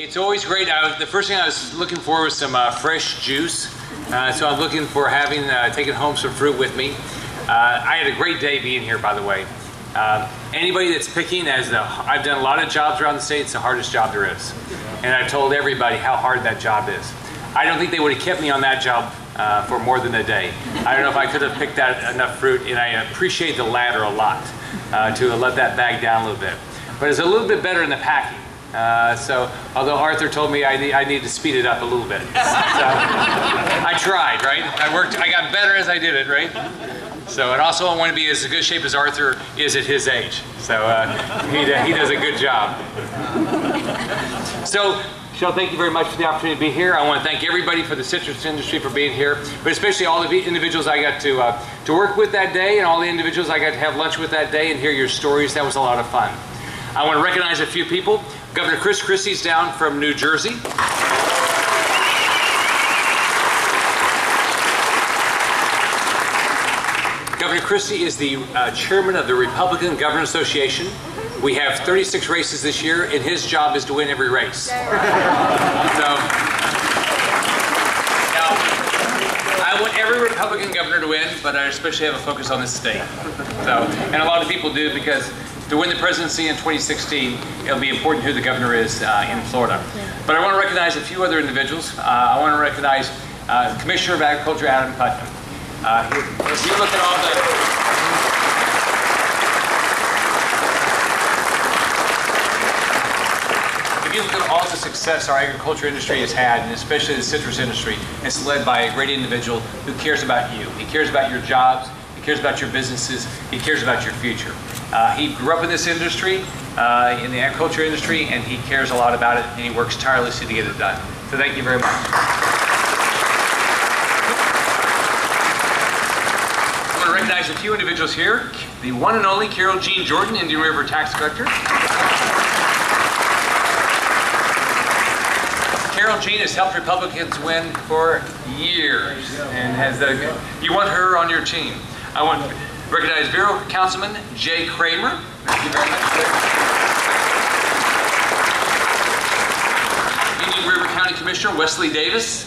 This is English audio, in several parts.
It's always great. The first thing I was looking for was some fresh juice. So I'm looking for taking home some fruit with me. I had a great day being here, by the way. Anybody that's picking, I've done a lot of jobs around the state, it's the hardest job there is. And I've told everybody how hard that job is. I don't think they would have kept me on that job for more than a day. I don't know if I could have picked out enough fruit, and I appreciate the ladder a lot to let that bag down a little bit. But it's a little bit better in the packing. So, although Arthur told me I need to speed it up a little bit. So, I tried, right? I got better as I did it, right? So, and also I want to be as good shape as Arthur is at his age. So, he does a good job. So, Michelle, thank you very much for the opportunity to be here. I want to thank everybody for the citrus industry for being here, but especially all the individuals I got to work with that day, and all the individuals I got to have lunch with that day and hear your stories. That was a lot of fun. I want to recognize a few people. Governor Chris Christie's down from New Jersey. Governor Christie is the chairman of the Republican Governor Association. We have 36 races this year, and his job is to win every race. So, now, I want every Republican governor to win, but I especially have a focus on this state. So, and a lot of people do, because to win the presidency in 2016, it'll be important who the governor is in Florida. But I want to recognize a few other individuals. I want to recognize Commissioner of Agriculture Adam Putnam. If you look at all the If you look at all the success our agriculture industry has had, and especially the citrus industry, it's led by a great individual who cares about you. He cares about your jobs, he cares about your businesses, he cares about your future. He grew up in this industry, in the agriculture industry, and he cares a lot about it, and he works tirelessly to get it done. So thank you very much. I want to recognize a few individuals here. The one and only Carol Jean Jordan, Indian River Tax Collector. Carol Jean has helped Republicans win for years, and you want her on your team. I want to recognize Bureau Councilman Jay Kramer. Thank you very much, sir. Indian River County Commissioner Wesley Davis.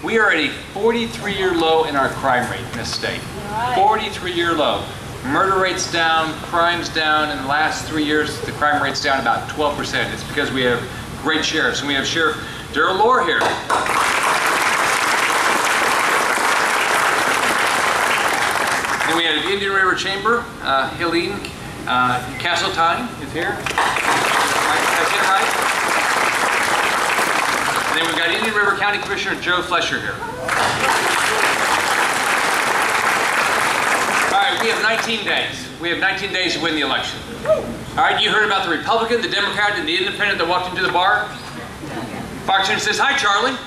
We are at a 43-year low in our crime rate in this state. 43-year low. Murder rate's down, crime's down. In the last 3 years, the crime rate's down about 12%. It's because we have great sheriffs, and we have Sheriff Darrell Lohr here. Then we have Indian River Chamber, Helene Castletine is here. And then we've got Indian River County Commissioner Joe Flesher here. All right, we have 19 days. We have 19 days to win the election. All right, you heard about the Republican, the Democrat, and the Independent that walked into the bar? Bartender says, "Hi, Charlie."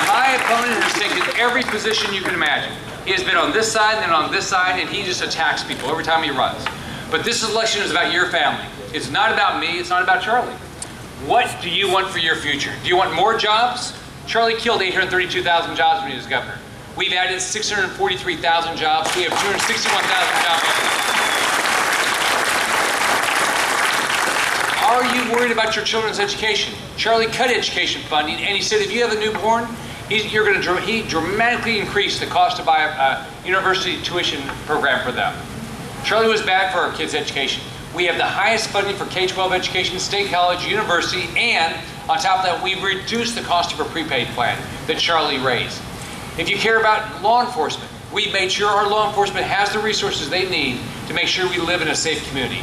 My opponent has taken every position you can imagine. He has been on this side and then on this side, and he just attacks people every time he runs. But this election is about your family. It's not about me. It's not about Charlie. What do you want for your future? Do you want more jobs? Charlie killed 832,000 jobs when he was governor. We've added 643,000 jobs. We have 261,000 jobs. Are you worried about your children's education? Charlie cut education funding, and he said if you have a newborn, he dramatically increased the cost to buy a university tuition program for them. Charlie was bad for our kids' education. We have the highest funding for K-12 education, state college, university, and on top of that, we've reduced the cost of a prepaid plan that Charlie raised. If you care about law enforcement, we've made sure our law enforcement has the resources they need to make sure we live in a safe community.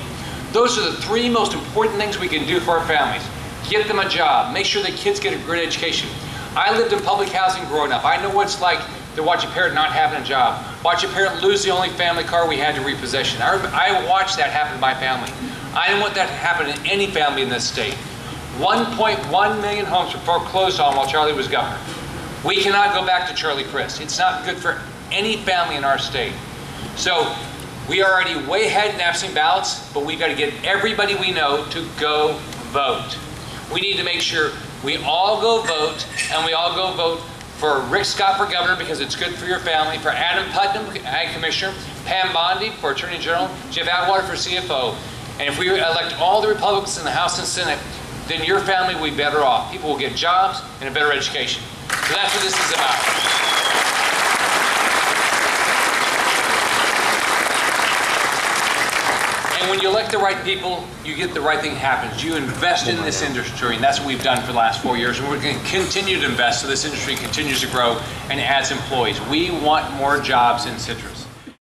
Those are the three most important things we can do for our families. Get them a job. Make sure the kids get a great education. I lived in public housing growing up. I know what it's like to watch a parent not having a job. Watch a parent lose the only family car we had to repossession. I watched that happen to my family. I didn't want that to happen to any family in this state. 1.1 million homes were foreclosed on while Charlie was governor. We cannot go back to Charlie Crist. It's not good for any family in our state. So we are already way ahead in absentee ballots, but we've got to get everybody we know to go vote. We need to make sure we all go vote, and we all go vote For Rick Scott for governor, because it's good for your family. For Adam Putnam, Ag Commissioner. Pam Bondi for Attorney General. Jeff Atwater for CFO. And if we elect all the Republicans in the House and Senate, then your family will be better off. People will get jobs and a better education. So that's what this is about. And when you elect the right people, you get the right thing happens. You invest in this industry, and that's what we've done for the last 4 years. And we're going to continue to invest so this industry continues to grow and adds employees. We want more jobs in Citrus.